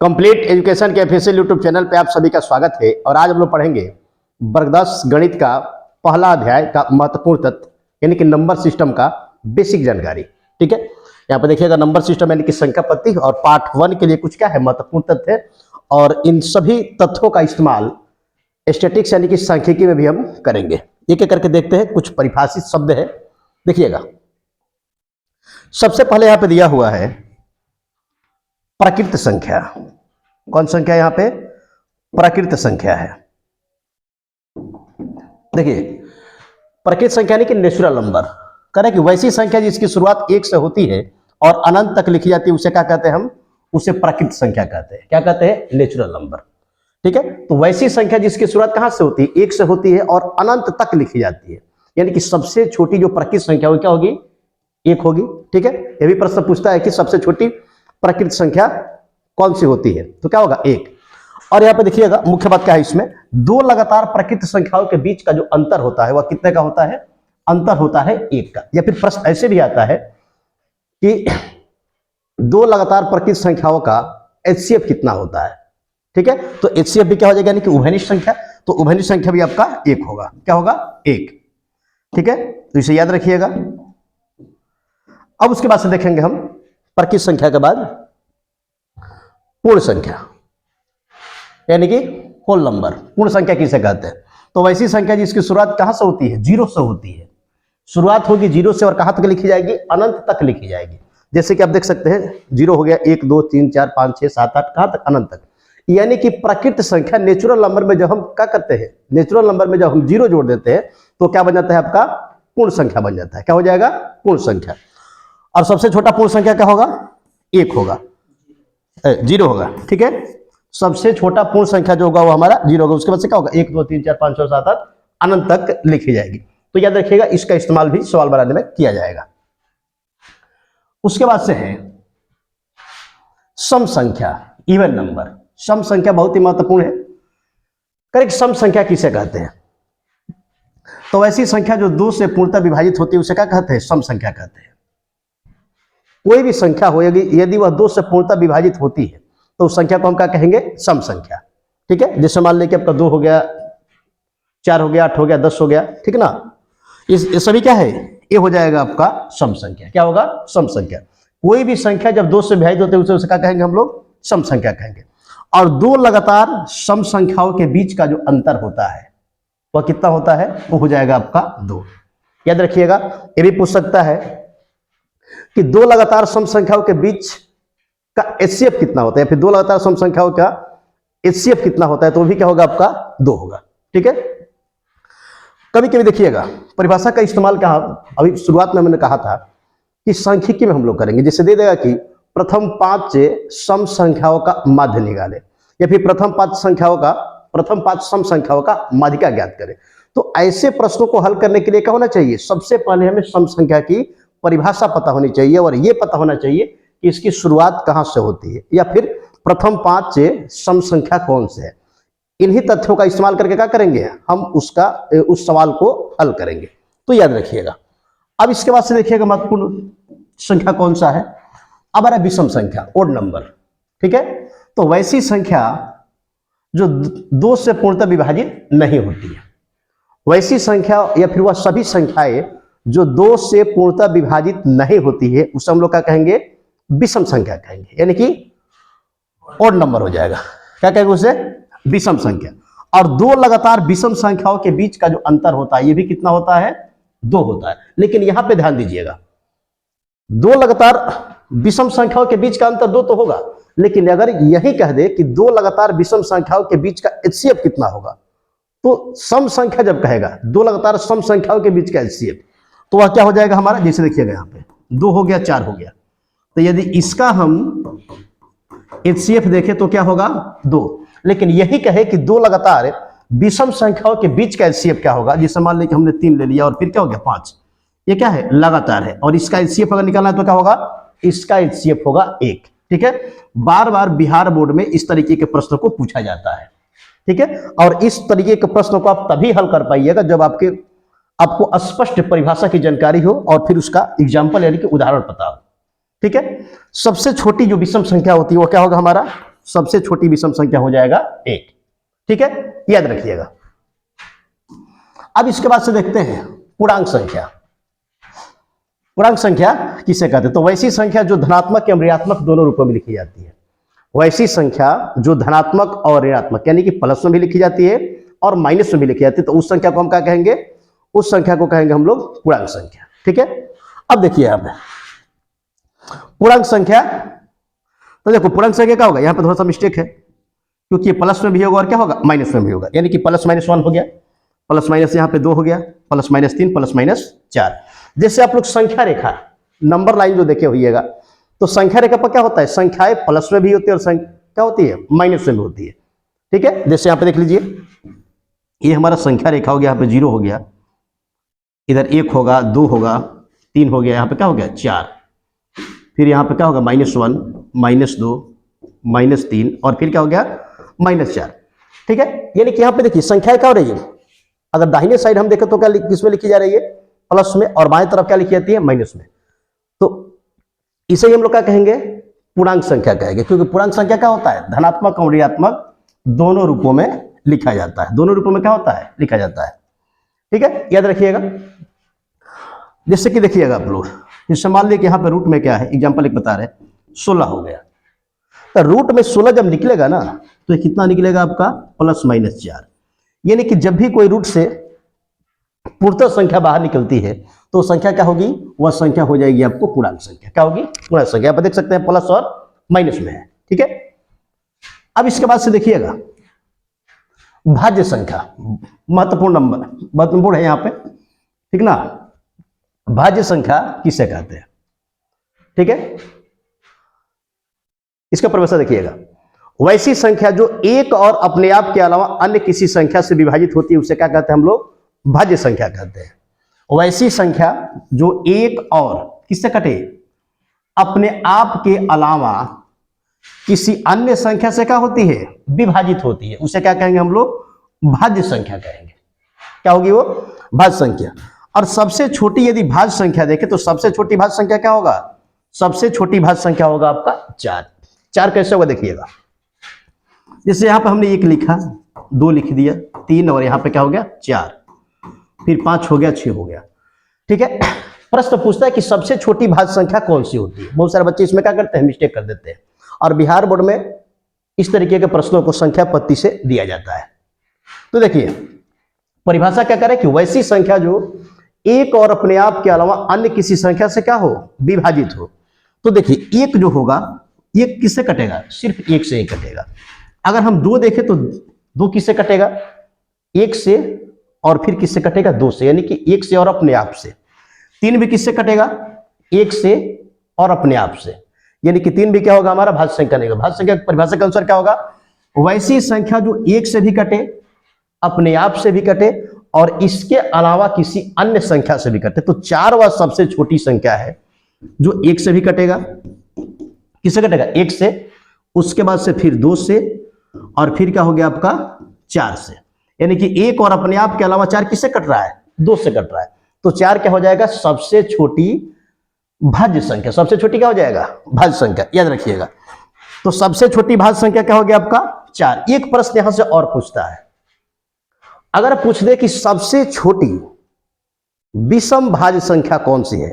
Complete education के official YouTube channel पे आप सभी का स्वागत है। और आज हम लोग पढ़ेंगे वर्ग 10 गणित का पहला अध्याय का महत्वपूर्ण तत्व यानी कि नंबर सिस्टम का बेसिक जानकारी। ठीक है, यहाँ पे देखिएगा नंबर सिस्टम यानी कि संख्या पद्धति और पार्ट 1 के लिए कुछ क्या है महत्वपूर्ण तथ्य है। और इन सभी तथ्यों का इस्तेमाल स्टैटिक्स यानी कि सांख्यिकी में भी हम करेंगे। एक एक करके देखते हैं। कुछ परिभाषित शब्द है, देखिएगा। सबसे पहले यहाँ पे दिया हुआ है प्राकृत संख्या। कौन संख्या यहाँ पे? प्राकृत संख्या है। देखिए, प्राकृत संख्या यानी कि नेचुरल नंबर। करें कि वैसी संख्या जिसकी शुरुआत 1 से होती है और अनंत तक लिखी जाती है उसे क्या कहते हैं? हम उसे प्राकृत संख्या कहते हैं। क्या कहते हैं? Natural number. ठीक है, तो वैसी संख्या जिसकी शुरुआत कहां से होती है? 1 से होती है और अनंत तक लिखी जाती है, यानी कि सबसे छोटी जो प्राकृत संख्या होगी क्या होगी? 1 होगी। ठीक है, यह भी प्रश्न पूछता है कि सबसे छोटी प्राकृत संख्या कौन सी होती है, तो क्या होगा? 1। और यहाँ पे देखिएगा मुख्य बात क्या है इसमें, दो लगातार प्राकृत संख्याओं के बीच का जो अंतर होता है वह कितने का होता है? अंतर होता है 1 का। या फिर प्रश्न ऐसे भी आता है कि दो लगातार प्राकृत संख्याओं का एचसीएफ कितना होता है। ठीक है, तो एचसीएफ भी क्या हो जाएगा? यानी कि उभयनिष्ठ संख्या। तो उभयनिष्ठ संख्या भी आपका 1 होगा। क्या होगा? 1। ठीक है, तो इसे याद रखिएगा। अब उसके बाद से देखेंगे हम प्राकृत संख्या के बाद पूर्ण संख्या यानी कि होल नंबर। पूर्ण संख्या किसे कहते हैं? तो वैसी संख्या जिसकी शुरुआत कहां से होती है? 0 से होती है। शुरुआत होगी 0 से और कहां तक लिखी जाएगी? अनंत तक लिखी जाएगी। जैसे कि आप देख सकते हैं 0 हो गया, 1 2 3 4 5 6 7 8, कहां तक? अनंत तक। यानी कि प्राकृत संख्या नेचुरल नंबर में जब हम क्या करते हैं? नेचुरल नंबर में जब हम 0 जोड़ देते हैं तो क्या बन जाता है? आपका पूर्ण संख्या बन जाता है। क्या हो जाएगा? पूर्ण संख्या। और सबसे छोटा पूर्ण संख्या क्या होगा? 1 होगा, 0 होगा। ठीक है, सबसे छोटा पूर्ण संख्या जो होगा वो हमारा 0 होगा। उसके बाद से क्या होगा? 1 2 3 4 5 6 7 8 अनंत तक लिखी जाएगी। तो याद रखिएगा, इसका इस्तेमाल भी सवाल बनाने में किया जाएगा। उसके बाद से है सम संख्या, इवन नंबर। सम संख्या बहुत ही महत्वपूर्ण है। करेक्ट, सम संख्या किसे कहते हैं? तो ऐसी संख्या जो 2 से पूर्णतः विभाजित होती है उसे क्या कहते हैं? सम संख्या कहते हैं। कोई भी संख्या होगी यदि वह 2 से पूर्णतः विभाजित होती है तो उस संख्या को हम क्या कहेंगे? सम संख्या। ठीक है, जैसे मान लें कि आपका 2 हो गया, 4 हो गया, 8 हो गया, 10 हो गया। ठीक ना, ये सभी क्या है? ये हो जाएगा आपका सम संख्या। क्या होगा? सम संख्या। कोई भी संख्या जब 2 से विभाजित होते है उसे क्या कहेंगे हम लोग? सम संख्या कहेंगे। और दो लगातार सम संख्याओं के बीच का जो अंतर होता है वह कितना होता है? वो हो जाएगा आपका 2। याद रखिएगा, ये भी पूछ सकता है कि दो लगातार सम संख्याओं के बीच का एचसीएफ कितना होता है, या फिर दो लगातार सम संख्याओं का एचसीएफ कितना होता है, तो भी क्या होगा? आपका 2 होगा। ठीक है, कभी कभी देखिएगा परिभाषा का इस्तेमाल क्या, अभी शुरुआत में मैंने कहा था कि सांख्यिकी में हम लोग करेंगे। जैसे दे देगा कि प्रथम 5 सम संख्याओं का माध्य निकाले, या फिर प्रथम 5 सम संख्याओं का माध्यिका ज्ञात करें। तो ऐसे प्रश्नों को हल करने के लिए क्या होना चाहिए? सबसे पहले हमें सम संख्या की परिभाषा पता होनी चाहिए और यह पता होना चाहिए कि इसकी शुरुआत कहां से होती है, या फिर प्रथम 5 सम संख्या कौन से है। इन्हीं तथ्यों का इस्तेमाल करके क्या करेंगे? हम उस सवाल को हल करेंगे। तो याद रखिएगा। अब इसके बाद से देखिएगा महत्वपूर्ण संख्या कौन सा है? अब आ रहा है विषम संख्या, ओड नंबर। ठीक है, तो वैसी संख्या जो 2 से पूर्णतः विभाजित नहीं होती है, वैसी संख्या या फिर वह सभी संख्याएं जो 2 से पूर्णतः विभाजित नहीं होती है उसे हम लोग क्या कहेंगे? विषम संख्या कहेंगे, यानी कि ओड नंबर हो जाएगा। क्या कहेंगे उसे? विषम संख्या। और दो लगातार विषम संख्याओं के बीच का जो अंतर होता है ये भी कितना होता है? 2 होता है। लेकिन यहां पे ध्यान दीजिएगा, दो लगातार विषम संख्याओं के बीच का अंतर 2 तो होगा, लेकिन अगर यही कह दे कि दो लगातार विषम संख्याओं के बीच का एचसीएफ कितना होगा, तो सम संख्या जब कहेगा दो लगातार सम संख्याओं के बीच का एचसीएफ, तो वह क्या हो जाएगा हमारा? जैसे देखिएगा यहाँ पे 2 हो गया, 4 हो गया। तो यदि इसका हम एचसीएफ देखें तो क्या होगा? 2। लेकिन यही कहे कि दो लगातार विषम संख्याओं के बीच का एचसीएफ क्या होगा? जैसे मान लें कि हमने 3 ले लिया और फिर क्या हो गया? 5। ये क्या है? लगातार है। और इसका एचसीएफ अगर निकालना है तो क्या होगा? इसका एचसीएफ होगा 1। ठीक है, बार बार बिहार बोर्ड में इस तरीके के प्रश्नों को पूछा जाता है। ठीक है, और इस तरीके के प्रश्नों को आप तभी हल कर पाइएगा जब आपको स्पष्ट परिभाषा की जानकारी हो और फिर उसका एग्जाम्पल यानी कि उदाहरण पता हो। ठीक है, सबसे छोटी जो विषम संख्या होती है वो क्या होगा हमारा? सबसे छोटी विषम संख्या हो जाएगा 8। ठीक है, याद रखिएगा। अब इसके बाद से देखते हैं पूर्णांक संख्या। पूर्णांक संख्या किसे कहते हैं? तो वैसी संख्या जो धनात्मक एवं ऋणात्मक दोनों रूपों में लिखी जाती है। वैसी संख्या जो धनात्मक और ऋणात्मक यानी कि प्लस में भी लिखी जाती है और माइनस में भी लिखी जाती है, तो उस संख्या को हम क्या कहेंगे? उस संख्या को कहेंगे हम लोग पूर्णांक संख्या। ठीक है, अब देखिए यहाँ पे पूर्णांक संख्या। तो देखो पूर्णांक संख्या क्या होगा, यहाँ पे थोड़ा सा मिस्टेक है क्योंकि ये प्लस में भी होगा और क्या होगा, माइनस में भी होगा। यानी कि प्लस माइनस 1 हो गया, प्लस माइनस यहाँ पे 2 हो गया, प्लस माइनस 3, प्लस माइनस 4। जैसे आप लोग संख्या रेखा नंबर लाइन जो देखे होइएगा, तो संख्या रेखा पर क्या होता है, संख्याएं प्लस में भी होती है और संख्या क्या होती है, माइनस में भी होती है। ठीक है, जैसे यहाँ पे देख लीजिए, ये हमारा संख्या रेखा हो गया, यहाँ पे 0 हो गया, इधर 1 होगा, 2 होगा, 3 हो गया, यहाँ पे क्या हो गया 4, फिर यहाँ पे क्या होगा -1, -2, -3 और फिर क्या हो गया -4। ठीक है, यानी कि यहाँ पे देखिए संख्याएं क्या हो रही है, अगर दाहिने साइड हम देखें तो क्या किसमें लिखी जा रही है, प्लस में, और बाएं तरफ क्या लिखी जाती है, माइनस में। तो इसे ही हम लोग क्या कहेंगे, पूर्णांक संख्या कहेंगे, क्योंकि पूर्णांक संख्या क्या होता है, धनात्मक और ऋणात्मक दोनों रूपों में लिखा जाता है। दोनों रूपों में क्या होता है, लिखा जाता है। ठीक है, याद रखिएगा। जैसे कि देखिएगा आप लोग, जैसे मान लीजिए कि यहाँ पे रूट में क्या है, एग्जाम्पल एक बता रहे हैं, 16 हो गया। तो रूट में 16 जब निकलेगा ना, तो कितना निकलेगा आपका, +-4। यानी कि जब भी कोई रूट से पूर्णतः संख्या बाहर निकलती है तो संख्या क्या होगी, वह संख्या हो जाएगी आपको पूर्णांक संख्या। क्या होगी, पूर्णांक संख्या। आप देख सकते हैं प्लस और माइनस में है। ठीक है, अब इसके बाद से देखिएगा भाज्य संख्या, महत्वपूर्ण नंबर, महत्वपूर्ण है यहाँ पे। ठीक ना, भाज्य संख्या किसे कहते हैं? ठीक है, इसका परिभाषा देखिएगा, वैसी संख्या जो एक और अपने आप के अलावा अन्य किसी संख्या से विभाजित होती है उसे क्या कहते हैं हम लोग, भाज्य संख्या कहते हैं। वैसी संख्या जो एक और किससे कटे, अपने आप के अलावा किसी अन्य संख्या से क्या होती है, विभाजित होती है, उसे क्या कहेंगे हम लोग, भाज्य संख्या कहेंगे। क्या होगी वो, भाज्य संख्या। और सबसे छोटी यदि भाज्य संख्या देखें तो सबसे छोटी भाज्य संख्या क्या होगा, सबसे छोटी भाज्य संख्या होगा आपका 4। 4 कैसे होगा देखिएगा, जैसे यहां पे हमने 1 लिखा, 2 लिख दिया, 3 और यहां पे क्या हो गया 4, फिर 5 हो गया, 6 हो गया। ठीक है, प्रश्न पूछता है कि सबसे छोटी भाज्य संख्या कौन सी होती है। बहुत सारे बच्चे इसमें क्या करते हैं, मिस्टेक कर देते हैं। और बिहार बोर्ड में इस तरीके के प्रश्नों को संख्या पत्ती से दिया जाता है। तो देखिए परिभाषा क्या करे कि वैसी संख्या जो एक और अपने आप के अलावा अन्य किसी संख्या से क्या हो, विभाजित हो। तो देखिए एक जो होगा, ये किससे कटेगा, सिर्फ 1 से ही कटेगा। अगर हम 2 देखें तो 2 किससे कटेगा, 1 से, और फिर किससे कटेगा, 2 से, यानी कि 1 से और अपने आप से। 3 भी किससे कटेगा, 1 से और अपने आप से, यानी कि 3 भी क्या होगा, हमारा भाज्य संख्या नहीं होगा। भाज्य संख्या की परिभाषा के अनुसार क्या होगा, वैसी संख्या जो 1 से भी कटे, अपने आप से भी कटे और इसके अलावा किसी अन्य संख्या से भी कटे। तो 4 वह सबसे छोटी संख्या है जो 1 से भी कटेगा, किससे कटेगा, 1 से, उसके बाद से फिर 2 से, और फिर क्या हो गया आपका 4 से। यानी कि 1 और अपने आप के अलावा 4 किससे कट रहा है, 2 से कट रहा है। तो 4 क्या हो जाएगा, सबसे छोटी भाज्य संख्या। सबसे छोटी क्या हो जाएगा, भाज्य संख्या, याद रखिएगा। तो सबसे छोटी भाज्य संख्या क्या हो गया आपका 4। एक प्रश्न यहां से और पूछता है, अगर पूछ दे कि सबसे छोटी विषम भाज्य संख्या कौन सी है,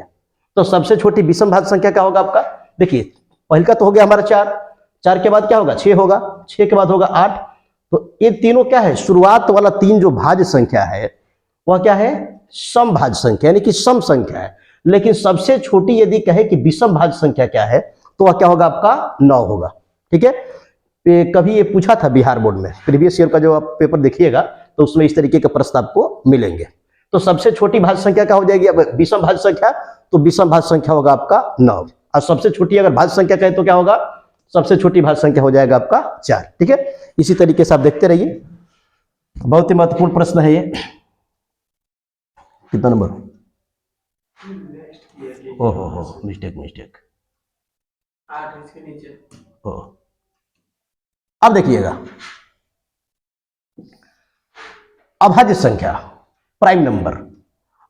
तो सबसे छोटी विषम भाज्य संख्या क्या होगा आपका, देखिए पहले का तो हो गया हमारा 4, 4 के बाद क्या होगा 6 होगा, 6 के बाद होगा 8। तो ये तीनों क्या है, शुरुआत वाला 3 जो भाज्य संख्या है वह क्या है, सम भाज्य संख्या, यानी कि सम संख्या है। लेकिन सबसे छोटी यदि कहे कि विषम भाज्य संख्या क्या है, तो वह क्या होगा आपका 9 होगा। ठीक है, कभी ये पूछा था बिहार बोर्ड में, प्रीवियस ईयर का जो आप पेपर देखिएगा तो उसमें इस तरीके के प्रश्न आपको मिलेंगे। तो सबसे छोटी भाज्य संख्या क्या हो जाएगी, अब विषम भाज्य संख्या, तो विषम भाज्य संख्या होगा आपका 9। और सबसे छोटी अगर भाज्य संख्या कहे तो क्या होगा, सबसे छोटी भाज्य संख्या हो जाएगा आपका 4। ठीक है, इसी तरीके से आप देखते रहिए, बहुत ही महत्वपूर्ण प्रश्न है ये। कितना नंबर, ओहो मिस्टेक, 8 इसके नीचे। अब देखिएगा अभाज्य संख्या, प्राइम नंबर।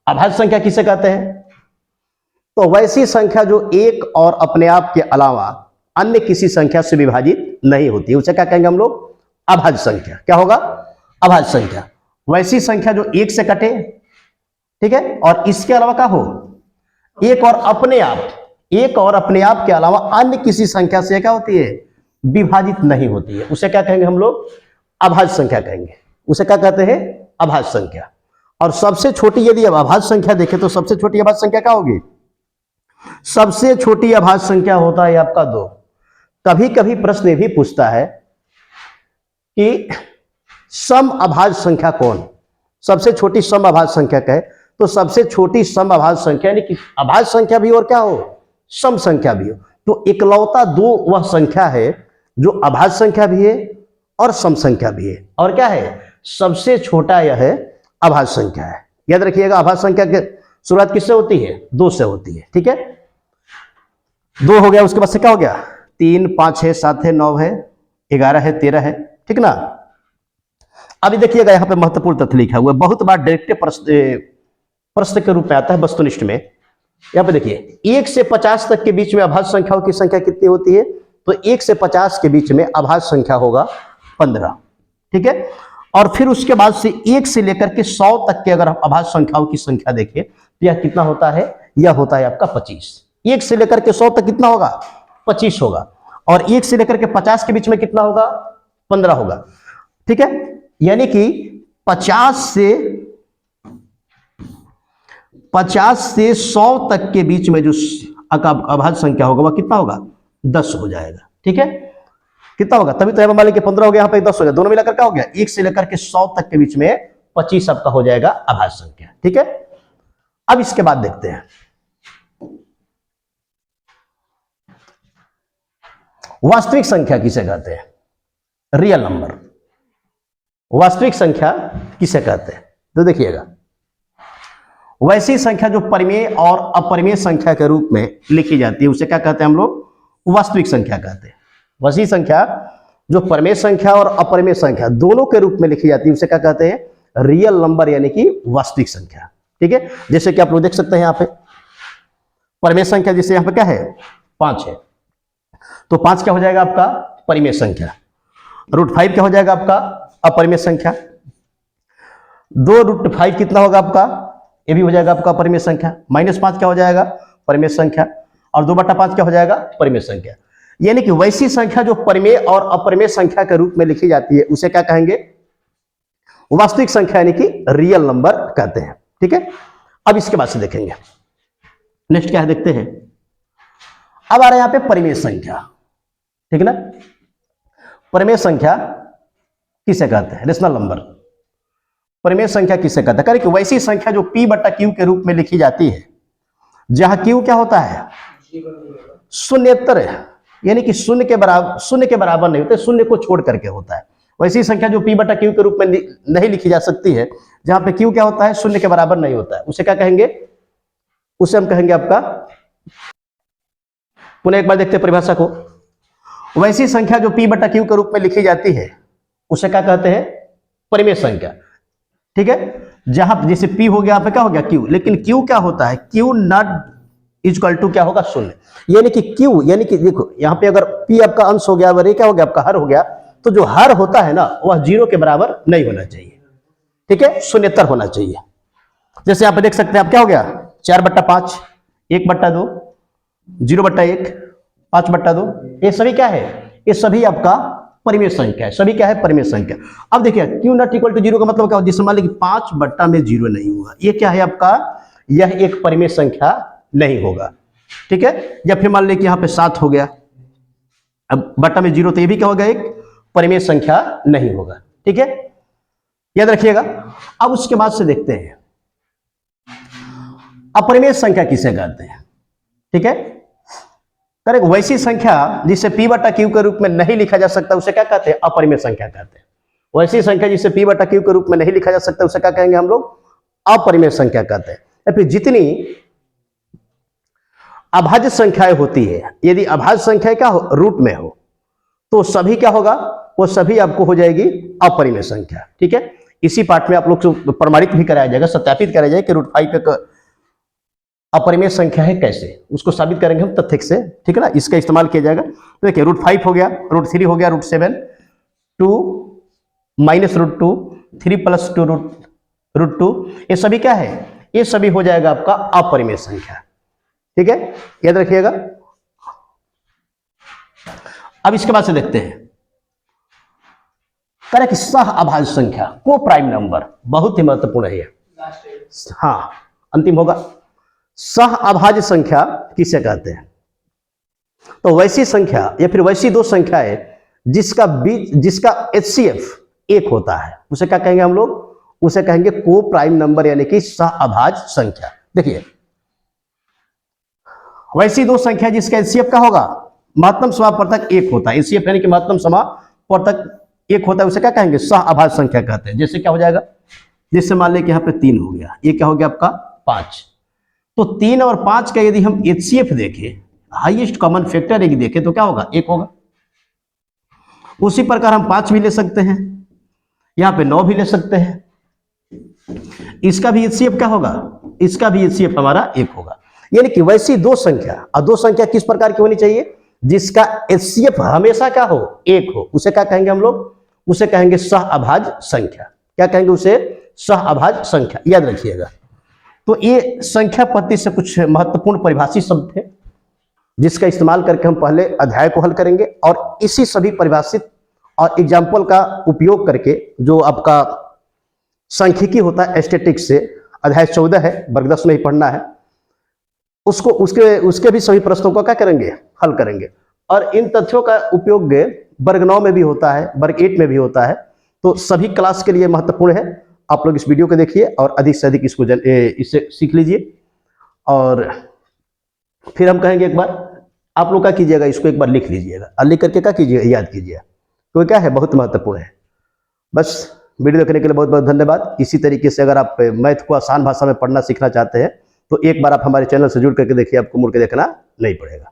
अभाज्य संख्या किसे कहते हैं, तो वैसी संख्या जो एक और अपने आप के अलावा अन्य किसी संख्या से विभाजित नहीं होती है, उसे क्या कहेंगे हम लोग? अभाज्य संख्या। क्या होगा? अभाज्य संख्या। वैसी संख्या जो एक से कटे, ठीक है, और इसके अलावा क्या हो, एक और अपने आप के अलावा अन्य किसी संख्या से क्या होती है? विभाजित नहीं होती है, उसे क्या कहेंगे हम लोग? अभाज्य संख्या कहेंगे। उसे क्या कहते हैं? अभाज्य संख्या। और सबसे छोटी यदि अब अभाज्य संख्या देखें तो सबसे छोटी अभाज्य संख्या क्या होगी? सबसे छोटी अभाज्य संख्या होता है आपका 2। कभी कभी प्रश्न भी पूछता है कि सम अभाज्य संख्या कौन? सबसे छोटी सम अभाज्य संख्या कहे तो सबसे छोटी सम अभाज्य संख्या यानी कि अभाज्य संख्या भी और क्या हो? सम संख्या भी हो। तो इकलौता 2 वह संख्या है जो अभाज्य संख्या भी है और सम संख्या भी है, और क्या है? सबसे छोटा यह है अभाज्य संख्या है। याद रखिएगा, अभाज्य संख्या की शुरुआत किससे होती है? 2 से होती है, ठीक है। 2 हो गया, उसके बाद से क्या हो गया? 3, 5 है, 7 है, 9 है, 11 है, 13 है, ठीक ना। अभी देखिएगा यहाँ पे महत्वपूर्ण तथ्य लिखा हुआ है, बहुत बार डायरेक्ट प्रश्न के रूप में आता है वस्तुनिष्ठ में। यहाँ पे देखिए 1 से 50 तक के बीच में अभाज्य संख्याओं की संख्या कितनी होती है? तो 1 से 50 के बीच में अभाज्य संख्या होगा 15, ठीक है। और फिर उसके बाद से 1 से लेकर के 100 तक के अगर अभाज्य संख्याओं की संख्या देखें तो यह कितना होता है? यह होता है आपका 25। 1 से लेकर के 100 तक कितना होगा? 25 होगा। और 1 से लेकर के 50 के बीच में कितना होगा? 15 होगा, ठीक है। यानी कि 50 से 100 तक के बीच में जो अभाज्य संख्या होगा वह कितना होगा? 10 हो जाएगा, ठीक है। कितना होगा? तभी तो मान लीजिए 15 हो गया, यहाँ पे 10 हो गया, दोनों मिलाकर क्या हो गया? 1 से लेकर के 100 तक के बीच में 25 आपका हो जाएगा अभाज्य संख्या, ठीक है। अब इसके बाद देखते हैं वास्तविक संख्या किसे कहते हैं? Real number. वास्तविक संख्या किसे कहते हैं? तो देखिएगा, वैसी संख्या जो परिमेय और अपरिमेय संख्या के रूप में लिखी जाती है उसे क्या कहते हैं हम लोग? वास्तविक संख्या कहते हैं। वैसी संख्या जो परिमेय संख्या और अपरिमेय संख्या दोनों के रूप में लिखी जाती है उसे क्या कहते हैं? रियल नंबर, यानी कि वास्तविक संख्या, ठीक है। जैसे कि आप लोग देख सकते हैं यहाँ पे परिमेय संख्या, जैसे यहाँ पे क्या है? 5 है, तो 5 क्या हो जाएगा आपका? परिमेय संख्या। √5 क्या हो जाएगा आपका? अपरिमेय संख्या। 2√5 कितना होगा आपका? ये भी हो जाएगा आपका परिमेय संख्या। -5 क्या हो जाएगा? परिमेय संख्या। और 2/5 क्या हो जाएगा? परिमेय संख्या। यानी कि वैसी संख्या जो परिमेय और अपरिमेय संख्या के रूप में लिखी जाती है उसे क्या कहेंगे? वास्तविक संख्या, यानी कि रियल नंबर कहते हैं, ठीक है। अब इसके बाद से देखेंगे नेक्स्ट क्या है, देखते हैं। अब आ रहा है यहाँ पे परिमेय संख्या, ठीक है ना। परिमेय संख्या किसे कहते हैं? Rational number. परिमेय संख्या किसे कहते हैं? करें कि वैसी संख्या जो P/Q के रूप में लिखी जाती है जहां Q क्या होता है? शून्येतर है, यानी कि शून्य के बराबर नहीं होते, शून्य को छोड़ करके होता है। वैसी संख्या जो P/Q के रूप में नहीं लिखी जा सकती है जहां पे Q क्या होता है? शून्य के बराबर नहीं होता है, उसे क्या कहेंगे? उसे हम कहेंगे आपका, पुनः एक बार देखते हैं परिभाषा को। वैसी संख्या जो P/Q के रूप में लिखी जाती है उसे क्या कहते हैं? परिमेय संख्या, ठीक है। जहां जैसे P हो गया, यहाँ पे क्या हो गया? Q, लेकिन Q क्या होता है? Q नॉट इक्वल टू क्या होगा? शून्य। यानी कि Q, यानी कि देखो यहाँ पे अगर P आपका अंश हो गया, अगर ये क्या हो गया? आपका हर हो गया, तो जो हर होता है ना वह 0 के बराबर नहीं होना चाहिए, ठीक है, शून्येतर होना चाहिए। जैसे यहाँ पे देख सकते हैं आप, क्या हो गया? 4/5, 1/2, 0/1, 5/2, ये सभी क्या है? ये सभी आपका परिमेय संख्या है। सभी क्या है? परिमेय संख्या। अब देखिए Q नॉट इक्वल टू 0 का मतलब क्या हो? जिससे मान लीजिए 5/0 नहीं हुआ, ये क्या है आपका? यह एक परिमेय संख्या नहीं होगा, ठीक है। या फिर मान लीजिए कि यहाँ पे 7 हो गया, अब बट्टा में 0, तो ये भी क्या होगा? एक परिमेय संख्या नहीं होगा, ठीक है, याद रखिएगा। अब उसके बाद से देखते हैं अपरिमेय संख्या किसे कहते हैं, ठीक है। करेक्ट, वैसी संख्या जिसे P/Q के रूप में नहीं लिखा जा सकता उसे क्या कहते हैं? अपरिमेय संख्या कहते हैं। वैसी संख्या जिसे P/Q के रूप में नहीं लिखा जा सकता उसे क्या कहेंगे हम लोग? अपरिमेय संख्या कहते हैं। या फिर जितनी अभाज्य संख्याएं होती है, यदि अभाज्य संख्या क्या हो? रूट में हो, तो सभी क्या होगा? वो सभी आपको हो जाएगी अपरिमेय संख्या, ठीक है। इसी पाठ में आप लोग को प्रमाणित भी कराया जाएगा, सत्यापित कराया जाएगा कि √5 पे अपरिमेय संख्या है कैसे, उसको साबित करेंगे हम तथ्य से, ठीक है ना। इसका इस्तेमाल किया जाएगा। तो देखिए √5 हो गया, √3 हो गया, √7, 2 माइनस √2, 3 प्लस 2 √2, ये सभी क्या है, ये सभी हो जाएगा आपका अपरिमेय संख्या, ठीक है, याद रखिएगा। अब इसके बाद से देखते हैं करें कि सह अभाज्य संख्या को प्राइम नंबर, बहुत ही महत्वपूर्ण है ये। हाँ अंतिम होगा। सह अभाज्य संख्या किसे कहते हैं? तो वैसी संख्या या फिर वैसी दो संख्याएं जिसका HCF 1 होता है, उसे क्या कहेंगे हम लोग? उसे कहेंगे को प्राइम नंबर, यानी कि सह अभाज्य संख्या। देखिए वैसी दो संख्या जिसका HCF का होगा महत्तम समापवर्तक 1 होता है, HCF यानी कि महत्तम समापवर्तक 1 होता है, उसे क्या कहेंगे? सह अभाज्य संख्या कहते हैं। जैसे क्या हो जाएगा, जैसे मान लें कि यहाँ पे 3 हो गया, ये क्या हो गया आपका 5। तो 3 और 5 का यदि हम HCF देखें, हाईएस्ट कॉमन फैक्टर यदि देखें तो क्या होगा? 1 होगा। उसी प्रकार हम 5 भी ले सकते हैं, यहाँ पे 9 भी ले सकते हैं, इसका भी HCF क्या होगा? इसका भी HCF हमारा 1 होगा। यानी कि वैसी दो संख्या, और दो संख्या किस प्रकार की होनी चाहिए? जिसका HCF हमेशा क्या हो? 1 हो, उसे क्या कहेंगे हम लोग? उसे कहेंगे सह अभाज्य संख्या। क्या कहेंगे उसे? सह अभाज्य संख्या, याद रखिएगा। तो ये संख्या पद्धति से कुछ महत्वपूर्ण परिभाषित शब्द थे जिसका इस्तेमाल करके हम पहले अध्याय को हल करेंगे, और इसी सभी परिभाषित और एग्जाम्पल का उपयोग करके जो आपका सांख्यिकी होता है स्टैटिस्टिक्स से, अध्याय 14 है, वर्ग 10 में ही पढ़ना है, उसको उसके भी सभी प्रश्नों को क्या करेंगे? हल करेंगे। और इन तथ्यों का उपयोग वर्ग 9 में भी होता है, वर्ग 8 में भी होता है। तो सभी क्लास के लिए महत्वपूर्ण है। आप लोग इस वीडियो को देखिए और अधिक से अधिक इससे सीख लीजिए। और फिर हम कहेंगे एक बार आप लोग क्या कीजिएगा, इसको एक बार लिख लीजिएगा, और लिख करके क्या कीजिएगा? याद कीजिएगा। तो क्या है, बहुत महत्वपूर्ण है। बस वीडियो देखने के लिए बहुत बहुत धन्यवाद। इसी तरीके से अगर आप मैथ को आसान भाषा में पढ़ना सीखना चाहते हैं तो एक बार आप हमारे चैनल से जुड़ करके देखिए, आपको मुड़ के देखना नहीं पड़ेगा।